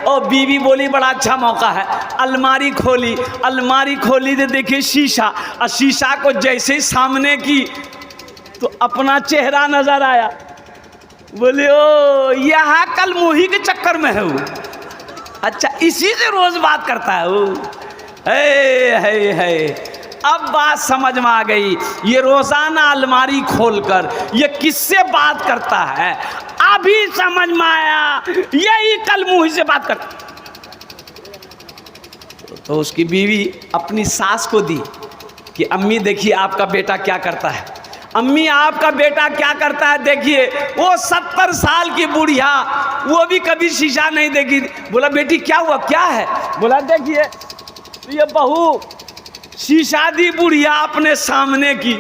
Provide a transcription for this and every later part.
और बीवी बोली बड़ा अच्छा मौका है, अलमारी खोली, अलमारी खोली तो देखिए शीशा, और शीशा को जैसे ही सामने की तो अपना चेहरा नजर आया। बोले ओ यहाँ कल मुही के चक्कर में है वो, अच्छा इसी से रोज बात करता है वो। है अब बात समझ में आ गई, ये रोजाना अलमारी खोलकर ये किससे बात करता है, अभी समझ में आया, यही कल मुही से बात करता। तो उसकी बीवी अपनी सास को दी कि अम्मी देखिए आपका बेटा क्या करता है, अम्मी आपका बेटा क्या करता है देखिए, वो 70 साल की बुढ़िया, वो भी कभी शीशा नहीं देखी। बोला बेटी क्या हुआ, क्या है? बोला देखिए ये बहू शीशा दी बुढ़िया अपने सामने की।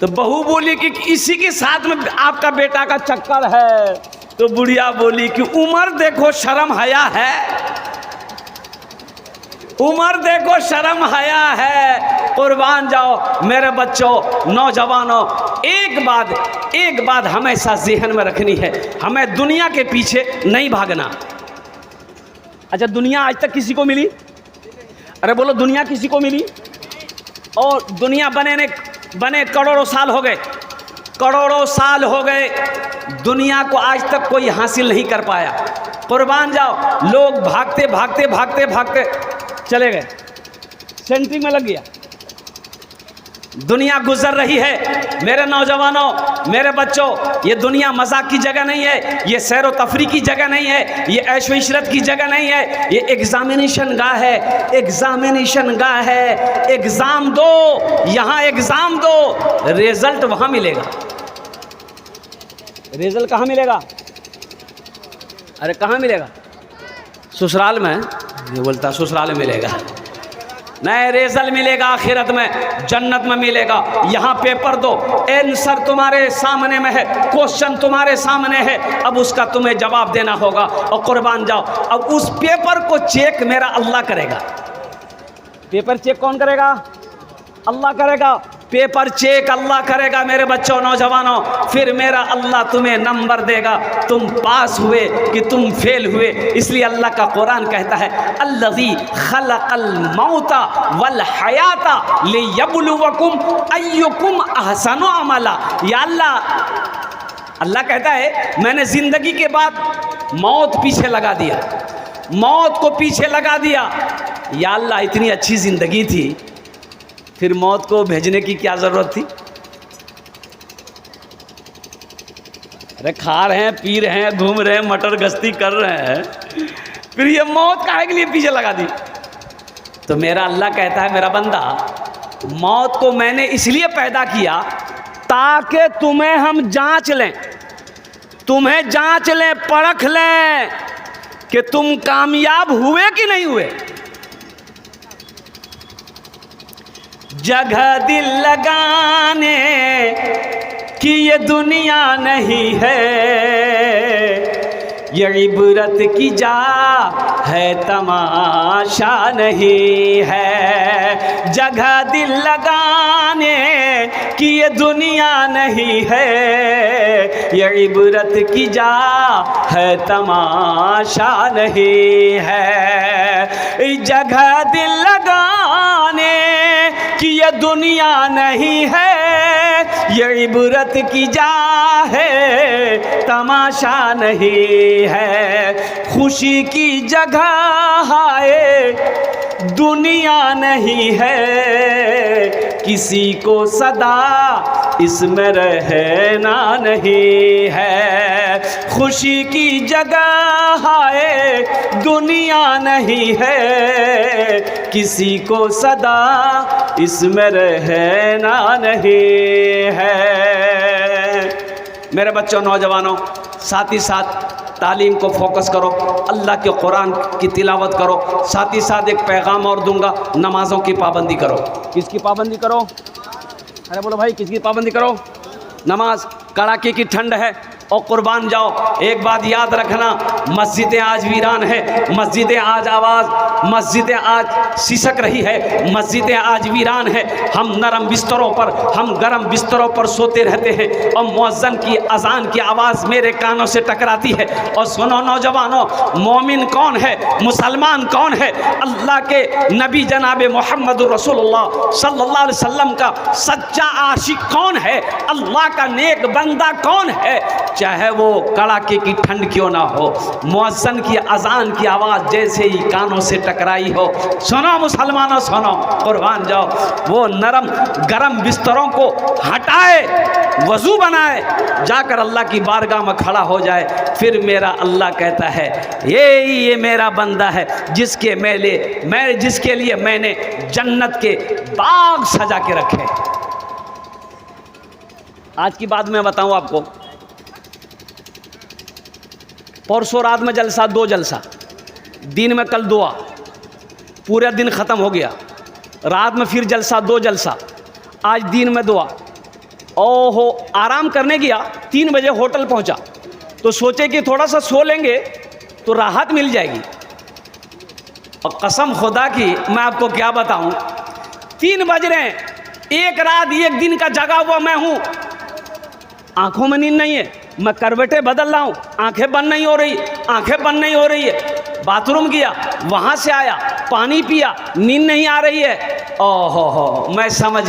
तो बहू बोली कि इसी के साथ में आपका बेटा का चक्कर है। तो बुढ़िया बोली कि उम्र देखो शर्म हया है, उम्र देखो शर्म हया है। कुर्बान जाओ मेरे बच्चों, नौजवानों, एक बात हमेशा ज़हन में रखनी है, हमें दुनिया के पीछे नहीं भागना। अच्छा दुनिया आज तक किसी को मिली? अरे बोलो दुनिया किसी को मिली? और दुनिया बने करोड़ों साल हो गए, करोड़ों साल हो गए, दुनिया को आज तक कोई हासिल नहीं कर पाया। कुर्बान जाओ, लोग भागते भागते भागते भागते चले गए, सेंटरिंग में लग गया। दुनिया गुजर रही है मेरे नौजवानों, मेरे बच्चों, ये दुनिया मजाक की जगह नहीं है, ये सैर व तफरी की जगह नहीं है, ये ऐश व इशरत की जगह नहीं है, ये एग्जामिनेशन गाह है, एग्जामिनेशन गाह है। एग्जाम दो, यहाँ एग्जाम दो, रिजल्ट वहाँ मिलेगा। रिजल्ट कहाँ मिलेगा? अरे कहाँ मिलेगा? ससुराल में। ये बोलता ससुराल में मिलेगा, नहीं रिजल्ट मिलेगा आखिरत में, जन्नत में मिलेगा। यहाँ पेपर दो, आंसर तुम्हारे सामने में है, क्वेश्चन तुम्हारे सामने है, अब उसका तुम्हें जवाब देना होगा। और कुर्बान जाओ, अब उस पेपर को चेक मेरा अल्लाह करेगा। पेपर चेक कौन करेगा? अल्लाह करेगा। पेपर चेक अल्लाह करेगा मेरे बच्चों, नौजवानों। फिर मेरा अल्लाह तुम्हें नंबर देगा, तुम पास हुए कि तुम फेल हुए। इसलिए अल्लाह का कुरान कहता है अल्लज़ी खलक़ल मौता वल हयाता लियब्लुवकुम अय्युकुम अहसनु अमला। या अल्लाह कहता है मैंने ज़िंदगी के बाद मौत पीछे लगा दिया, मौत को पीछे लगा दिया। या अल्लाह इतनी अच्छी ज़िंदगी थी, फिर मौत को भेजने की क्या ज़रूरत थी? अरे खा रहे हैं, पी रहे हैं, घूम रहे हैं, मटर गश्ती कर रहे हैं, फिर ये मौत काहे के लिए पीछे लगा दी? तो मेरा अल्लाह कहता है मेरा बंदा, मौत को मैंने इसलिए पैदा किया ताकि तुम्हें हम जांच लें, तुम्हें जांच लें, परख लें कि तुम कामयाब हुए कि नहीं हुए। जगह दिल लगाने की ये दुनिया नहीं है, ये इबरत की जा है, तमाशा नहीं है। जगह दिल लगाने की ये दुनिया नहीं है, ये इबरत की जा है, तमाशा नहीं है। जगह दिल लगाने कि ये दुनिया नहीं है, ये इबरत की जा है, तमाशा नहीं है। खुशी की जगह है, दुनिया नहीं है, किसी को सदा इसमें रहना नहीं है। खुशी की जगह है, दुनिया नहीं है, किसी को सदा इसमें रहना नहीं है। मेरे बच्चों, नौजवानों, साथ ही साथ तालीम को फोकस करो, अल्लाह के कुरान की तिलावत करो। साथ ही साथ एक पैगाम और दूंगा, नमाज़ों की पाबंदी करो। किसकी पाबंदी करो? अरे बोलो भाई, किसकी पाबंदी करो? नमाज। कड़ाके की ठंड है, और कुर्बान जाओ। एक बात याद रखना, मस्जिदें आज वीरान है, मस्जिदें आज मस्जिदें आज सिसक रही है, मस्जिदें आज वीरान है। हम नरम बिस्तरों पर, हम गर्म बिस्तरों पर सोते रहते हैं और मुअज्जिन की अजान की आवाज़ मेरे कानों से टकराती है। और सुनो नौजवानों, मोमिन कौन है, मुसलमान कौन है, अल्लाह के नबी जनाब मोहम्मद रसूलुल्लाह सल्लल्लाहु अलैहि वसल्लम का सच्चा आशिक कौन है, अल्लाह का नेक बंदा कौन है, चाहे वो कड़ाके की ठंड क्यों ना हो, मुअज्जिन की अजान की आवाज़ जैसे ही कानों से टकराई हो, सुनो मुसलमानों सुनो, कुर्बान जाओ, वो नरम गरम बिस्तरों को हटाए, वज़ू बनाए, जाकर अल्लाह की बारगाह में खड़ा हो जाए। फिर मेरा अल्लाह कहता है ये मेरा बंदा है जिसके जिसके लिए मैंने जन्नत के बाग सजा के रखे। आज की बात मैं बताऊं आपको, परसों रात में जलसा, 2 जलसा, दिन में कल दुआ, पूरा दिन ख़त्म हो गया, रात में फिर जलसा, 2 जलसा, आज दिन में दुआ। ओहो, आराम करने गया, 3 बजे होटल पहुंचा तो सोचे कि थोड़ा सा सो लेंगे तो राहत मिल जाएगी। और कसम खुदा की मैं आपको क्या बताऊं, 3 बज रहे हैं, एक रात एक दिन का जगा हुआ मैं हूं, आंखों में नींद नहीं है, मैं करवटें बदल रहा हूं, आंखें बंद नहीं हो रही, आंखें बंद नहीं हो रही है, बाथरूम गया, वहां से आया, पानी पिया, नींद नहीं आ रही है। ओहो, मैं समझ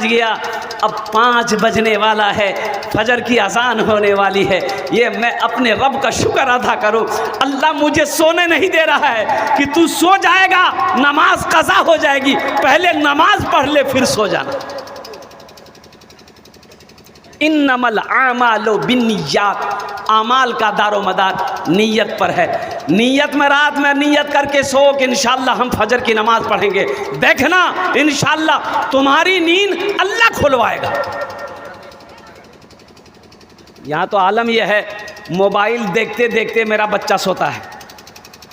गया अब 5 बजने वाला है, फजर की अजान होने वाली है, ये मैं अपने रब का शुक्र अदा करूं, अल्लाह मुझे सोने नहीं दे रहा है कि तू सो जाएगा नमाज कज़ा हो जाएगी, पहले नमाज पढ़ ले फिर सो जाना। इन्नमल आमालु बिन्नियात, आमाल का दारो मदार नीयत पर है। नीयत में रात में नीयत करके सो कि इंशाअल्लाह हम फजर की नमाज पढ़ेंगे, देखना इंशाअल्लाह तुम्हारी नींद अल्लाह खुलवाएगा। यहाँ तो आलम यह है, मोबाइल देखते देखते मेरा बच्चा सोता है।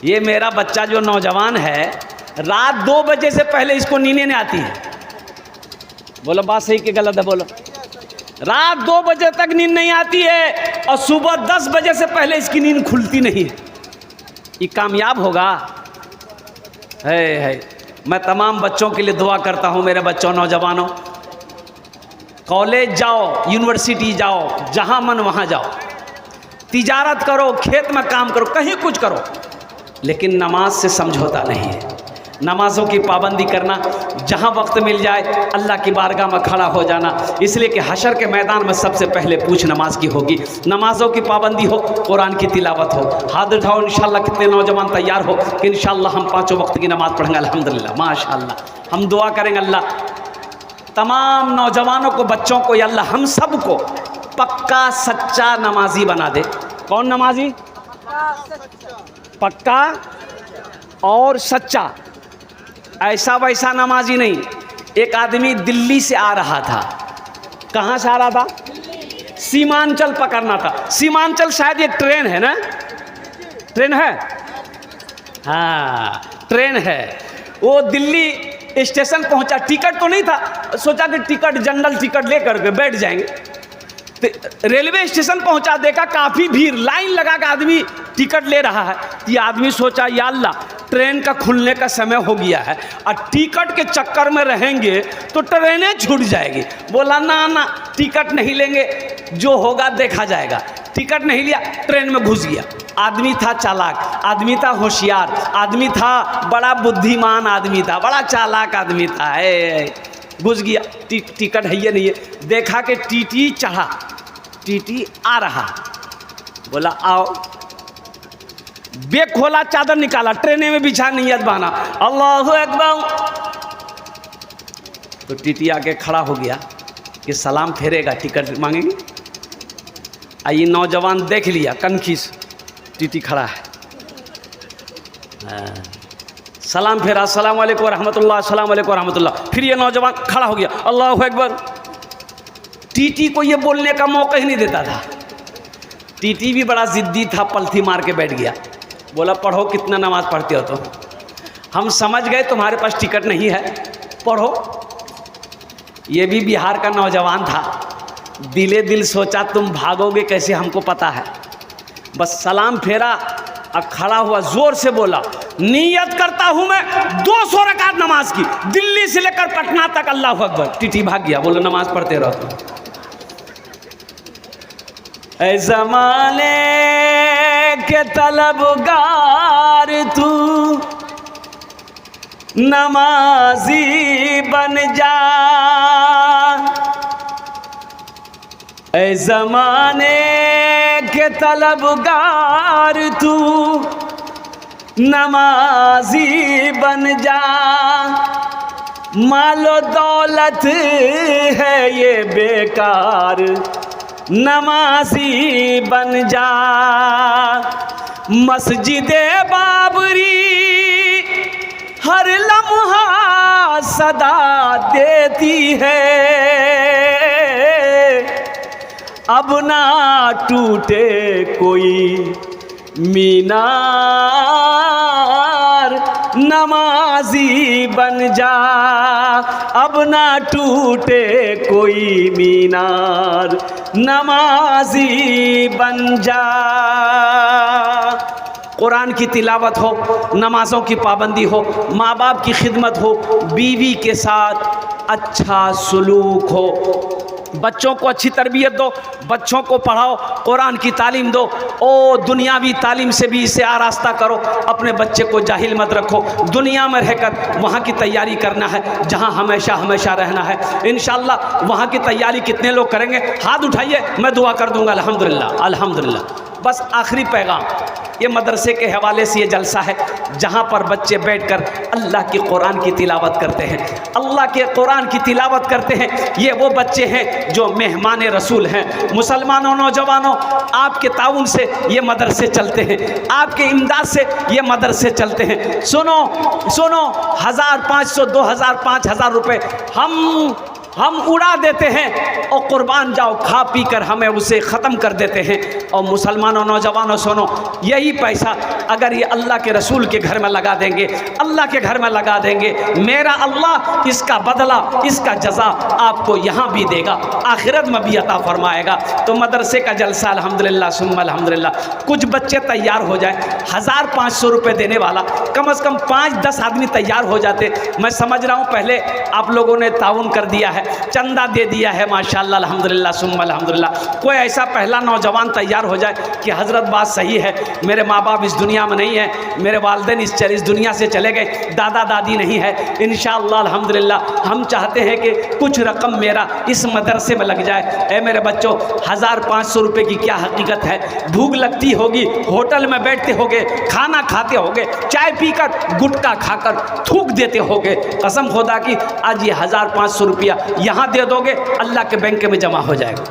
ये मेरा बच्चा जो नौजवान है, रात 2 बजे से पहले इसको नींद नहीं आती है। बोलो बात सही कि गलत है, बोलो। रात 2 बजे तक नींद नहीं आती है और सुबह 10 बजे से पहले इसकी नींद खुलती नहीं है। ये कामयाब होगा? है। मैं तमाम बच्चों के लिए दुआ करता हूँ, मेरे बच्चों नौजवानों, कॉलेज जाओ, यूनिवर्सिटी जाओ, जहाँ मन वहाँ जाओ, तिजारत करो, खेत में काम करो, कहीं कुछ करो, लेकिन नमाज से समझौता नहीं है। नमाज़ों की पाबंदी करना, जहाँ वक्त मिल जाए अल्लाह की बारगाह में खड़ा हो जाना, इसलिए कि हशर के मैदान में सबसे पहले पूछ नमाज की होगी। नमाज़ों की पाबंदी हो, कुरान की तिलावत हो। हाथ उठाओ इंशाअल्लाह, कितने नौजवान तैयार हो कि इंशाअल्लाह हम 5 वक्त की नमाज़ पढ़ेंगे। अल्हम्दुलिल्लाह, माशाअल्लाह। हम दुआ करेंगे अल्लाह तमाम नौजवानों को, बच्चों को, या अल्लाह हम सब को पक्का सच्चा नमाजी बना दे। कौन नमाजी? पक्का और सच्चा, ऐसा वैसा नमाजी नहीं। एक आदमी दिल्ली से आ रहा था, कहाँ से आ रहा था? सीमांचल पकड़ना था। सीमांचल शायद ये ट्रेन है ना, ट्रेन है, हाँ ट्रेन है। वो दिल्ली स्टेशन पहुंचा, टिकट तो नहीं था, सोचा कि टिकट जनरल टिकट लेकर के बैठ जाएंगे। तो रेलवे स्टेशन पहुंचा, देखा काफ़ी भीड़, लाइन लगा के आदमी टिकट ले रहा है। ये आदमी सोचा या अल्लाह, ट्रेन का खुलने का समय हो गया है और टिकट के चक्कर में रहेंगे तो ट्रेनें छूट जाएगी। बोला ना टिकट नहीं लेंगे, जो होगा देखा जाएगा। टिकट नहीं लिया, ट्रेन में घुस गया। आदमी था चालाक, आदमी था होशियार, आदमी था बड़ा बुद्धिमान, आदमी था बड़ा चालाक, आदमी था। घुस गया, टिकट है ये नहीं है। देखा कि टीटी चढ़ा, टीटी आ रहा, बोला आओ, बेग खोला, चादर निकाला, ट्रेने में बिछा, नियत बाना, अल्लाहु अकबर। तो टीटी आके खड़ा हो गया कि सलाम फेरेगा, टिकट मांगेंगे। आइए नौजवान देख लिया, कनखीस टीटी खड़ा है, सलाम फेरा, अस्सलाम वालेकुम रहमतुल्लाह, अस्सलाम वालेकुम रहमतुल्लाह। फिर ये नौजवान खड़ा हो गया, अल्लाहु अकबर। टीटी को ये बोलने का मौका ही नहीं देता था। टीटी भी बड़ा ज़िद्दी था, पलथी मार के बैठ गया। बोला पढ़ो, कितना नमाज पढ़ते हो? तो हम समझ गए तुम्हारे पास टिकट नहीं है, पढ़ो। ये भी बिहार का नौजवान था, दिले दिल सोचा तुम भागोगे कैसे हमको पता है। बस सलाम फेरा और खड़ा हुआ, जोर से बोला नियत करता हूं मैं 200 रकात नमाज की, दिल्ली से लेकर पटना तक। अल्लाह अकबर। टीटी भाग गया, बोलो नमाज पढ़ते रहो तुम। ऐ ज़माने के तलबगार तू नमाजी बन जा, ऐ ज़माने के तलबगार तू नमाजी बन जा। मालो दौलत है ये बेकार, नमाजी बन जा। मस्जिदे बाबरी हर लम्हा सदा देती है, अब ना टूटे कोई मीनार, नमाजी बन जा। अब ना टूटे कोई मीनार, नमाजी बन जा। कुरान की तिलावत हो, नमाज़ों की पाबंदी हो, माँ बाप की खिदमत हो, बीवी के साथ अच्छा सलूक हो, बच्चों को अच्छी तरबियत दो, बच्चों को पढ़ाओ, कुरान की तालीम दो। ओ दुनियावी तालीम से भी इसे आरास्ता करो, अपने बच्चे को जाहिल मत रखो। दुनिया में रहकर वहाँ की तैयारी करना है जहाँ हमेशा हमेशा रहना है। इंशाअल्लाह वहाँ की तैयारी कितने लोग करेंगे? हाथ उठाइए, मैं दुआ कर दूँगा। अल्हम्दुलिल्लाह अल्हम्दुलिल्लाह। बस आखिरी पैगाम, ये मदरसे के हवाले से ये जलसा है जहाँ पर बच्चे बैठकर अल्लाह के कुरान की तिलावत करते हैं, अल्लाह के कुरान की तिलावत करते हैं। ये वो बच्चे हैं जो मेहमान रसूल हैं। मुसलमानों, नौजवानों, आपके ताउन से ये मदरसे चलते हैं, आपके इमदाद से ये मदरसे चलते हैं। सुनो सुनो, 1500, 2000, 5000 रुपये हम उड़ा देते हैं और कुर्बान जाओ खा पी कर हमें उसे ख़त्म कर देते हैं। और मुसलमानों, नौजवानों, सुनो, यही पैसा अगर ये अल्लाह के रसूल के घर में लगा देंगे, अल्लाह के घर में लगा देंगे, मेरा अल्लाह इसका बदला, इसका जज़ा आपको यहाँ भी देगा, आखिरत में भी अता फरमाएगा। तो मदरसे का जलसा अल्हम्दुलिल्लाह सुम्मा अल्हम्दुलिल्लाह। कुछ बच्चे तैयार हो जाए, 1500 रुपये देने वाला कम से कम 5-10 आदमी तैयार हो जाते। मैं समझ रहा हूँ पहले आप लोगों ने ताउन कर दिया है, चंदा दे दिया है, माशाअल्लाह अल्हम्दुलिल्लाह सुम्मा अल्हम्दुलिल्लाह। कोई ऐसा पहला नौजवान तैयार हो जाए कि हज़रत बात सही है, मेरे माँ बाप इस दुनिया में नहीं है, मेरे वालिदैन इस दुनिया से चले गए, दादा दादी नहीं है, इंशाअल्लाह अल्हम्दुलिल्लाह हम चाहते हैं कि कुछ रकम मेरा इस मदरसे में लग जाए। ए मेरे बच्चों, 1500 रुपये की क्या हकीकत है? भूख लगती होगी, होटल में बैठते होगे, खाना खाते होगे, चाय पीकर गुटखा खाकर थूक देते होगे। कसम खुदा की आज ये 1500 रुपया यहाँ दे दोगे, अल्लाह के बैंक में जमा हो जाएगा।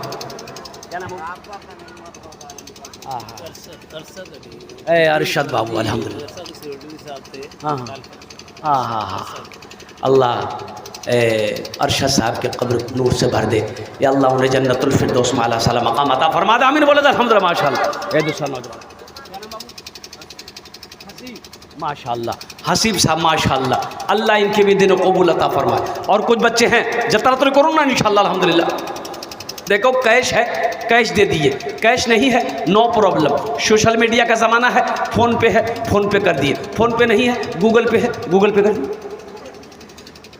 क्या नाम है? अरशद बाबू अल्हम्दुलिल्लाह। हाँ हाँ हाँ हाँ, अल्लाह अरशद साहब के कब्र नूर से भर दे या अल्लाह, उन्हें जन्नतुल फिरदौस में आला साला मकाम अता फरमा दे। आमीन बोले अल्हम्दुलिल्लाह। माशाअल्लाह। दूसरा नौजवान माशाअल्लाह, हसीब साहब माशाअल्लाह, अल्लाह इनके भी दिन कबूल अता फरमाए। और कुछ बच्चे हैं जतरा तो करूँ ना इंशाअल्लाह अल्हम्दुलिल्लाह। देखो कैश है, कैश दे दिए, कैश नहीं है नो प्रॉब्लम। सोशल मीडिया का ज़माना है, फ़ोन पे है, फ़ोन पे कर दिए, फ़ोन पे नहीं है गूगल पे है, गूगल पे कर दिए,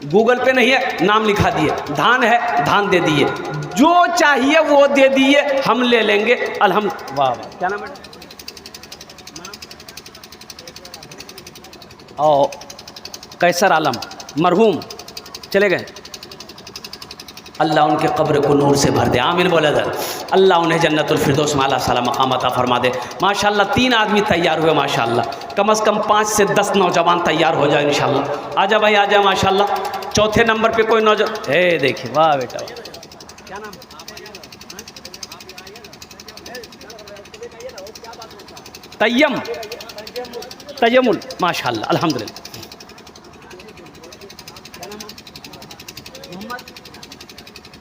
गूगल पे नहीं है नाम लिखा दिए, धान है धान दे दिए, जो चाहिए वो दे दिए, हम ले लेंगे अल्हम्दुलिल्लाह। वाह वाह, क्या नाम है? और कैसर आलम मरहूम चले गए, अल्लाह उनके कब्र को नूर से भर दे। आमीन बोला जाए। अल्लाह उन्हें जन्नतुल फिरदौस में आला साला मकाम अता फरमा दे। माशाअल्लाह 3 आदमी तैयार हुए, माशाअल्लाह कम से कम 5 से 10 नौजवान तैयार हो जाए इंशाअल्लाह। आजा भाई आजा, माशाअल्लाह। चौथे नंबर पे कोई नौजवान, हे देखिए, वाह बेटा, क्या नाम? तय्यम, तय्यमुल, माशाअल्लाह अल्हम्दुलिल्लाह।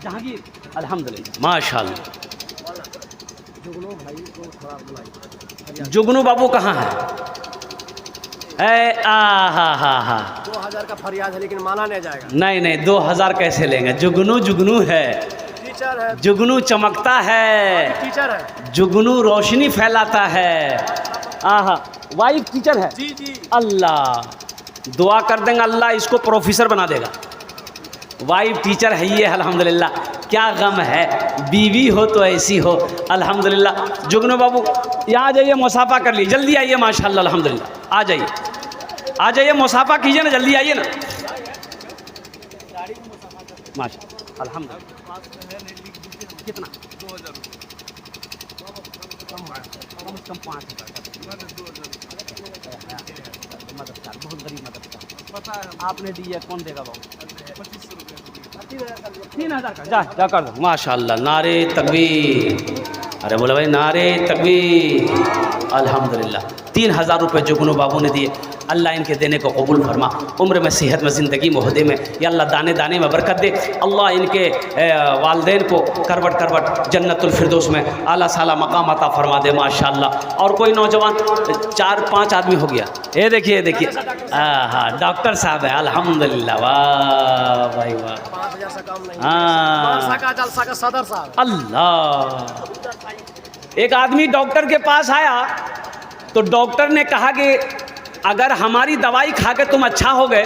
जहांगीर अल्हम्दुलिल्लाह माशाअल्लाह। जुगनू बाबू कहाँ है? हा 2000 का फरियाद है लेकिन माना नहीं जाएगा। नहीं नहीं, 2000 कैसे लेंगे? जुगनू जुगनू है, टीचर है, जुगनू चमकता है, टीचर है। जुगनू रोशनी फैलाता है। आहा, वाइफ टीचर है। जी जी। अल्लाह दुआ कर देंगे, अल्लाह इसको प्रोफेसर बना देगा। वाइफ टीचर है ये, अल्हम्दुलिल्लाह। क्या गम है, बीवी हो तो ऐसी हो, अल्हम्दुलिल्लाह। जुगनू बाबू यहाँ आ जाइए, मुसाफा कर लीजिए, जल्दी आइए, माशाल्लाह अल्हम्दुलिल्लाह। आ जाइए, आ जाइए, मुसाफा कीजिए ना, जल्दी आइए ना, माशाल्लाह अल्हम्दुलिल्लाह। कितना? 2000 कम 5000 मदद, बहुत गरीब मदद पता है, आपने दी है, कौन देगा बाबू? 2500 रुपये, 3000 का। जा कर दो, माशाल्लाह। नारे तकबीर, अरे बोले भाई नारे तकबीर, अल्हम्दुलिल्लाह। 3000 रुपये जुगनू बाबू ने दिए। अल्लाह इनके देने को कबूल फरमा, उम्र में, सेहत में, ज़िंदगी मोहदे में, या अल्लाह दाने दाने में बरकत दे। अल्लाह इनके वालदेन को करवट करवट जन्नतुल फिरदौस में आला साला मकाम अता फरमा दे, माशाल्लाह। और कोई नौजवान, 4-5 आदमी हो गया। ये देखिए, देखिए, हाँ, डॉक्टर साहब है, अल्हम्दुलिल्लाह। वाह भाई वाह, 5000 से कम नहीं। हाँ, का जलसा का सदर साहब। अल्लाह। एक आदमी डॉक्टर के पास आया तो डॉक्टर ने कहा कि अगर हमारी दवाई खा के तुम अच्छा हो गए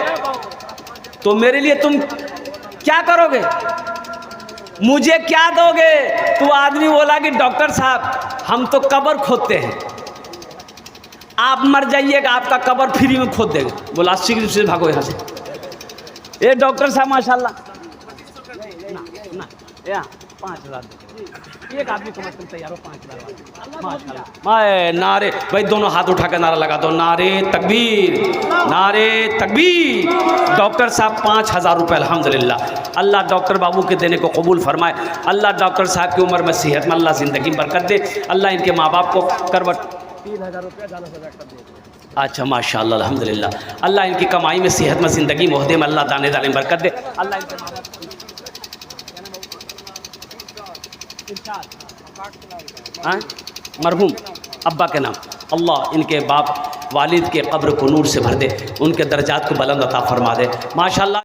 तो मेरे लिए तुम क्या करोगे, मुझे क्या दोगे? तो आदमी बोला कि डॉक्टर साहब हम तो कब्र खोदते हैं, आप मर जाइएगा, आपका कब्र फ्री में खोद देंगे। बोला शीघ्र से भागो यहाँ से। ये डॉक्टर साहब माशाल्लाह ना, यहाँ 5000 एक आदमी कम से कम तैयार हो, 5000 माशाल्लाह। नारे भाई, दोनों हाथ उठा कर नारा लगा दो, नारे तकबीर, नारे तकबीर। डॉक्टर साहब 5000 रुपये, अल्हम्दुलिल्लाह। अल्लाह डॉक्टर बाबू के देने को कबूल फरमाए। अल्लाह डॉक्टर साहब की उम्र में, सेहत में, अल्लाह ज़िंदगी में बरकत दे। अल्लाह इनके माँ बाप को करवट 3000 रुपया जाना से बैठ कर दे। अच्छा माशाल्लाह अल्हम्दुलिल्लाह। अल्लाह इनकी कमाई में, सेहत में, ज़िंदगी मोहदे में, अल्लाह दाने दाने में बरकत दे। अल्लाह इनके माँ बाप मरहूम अब्बा के नाम, अल्लाह इनके बाप वालिद के कब्र को नूर से भर दे, उनके दर्जात को बुलंद अता फरमा दे, माशाल्लाह।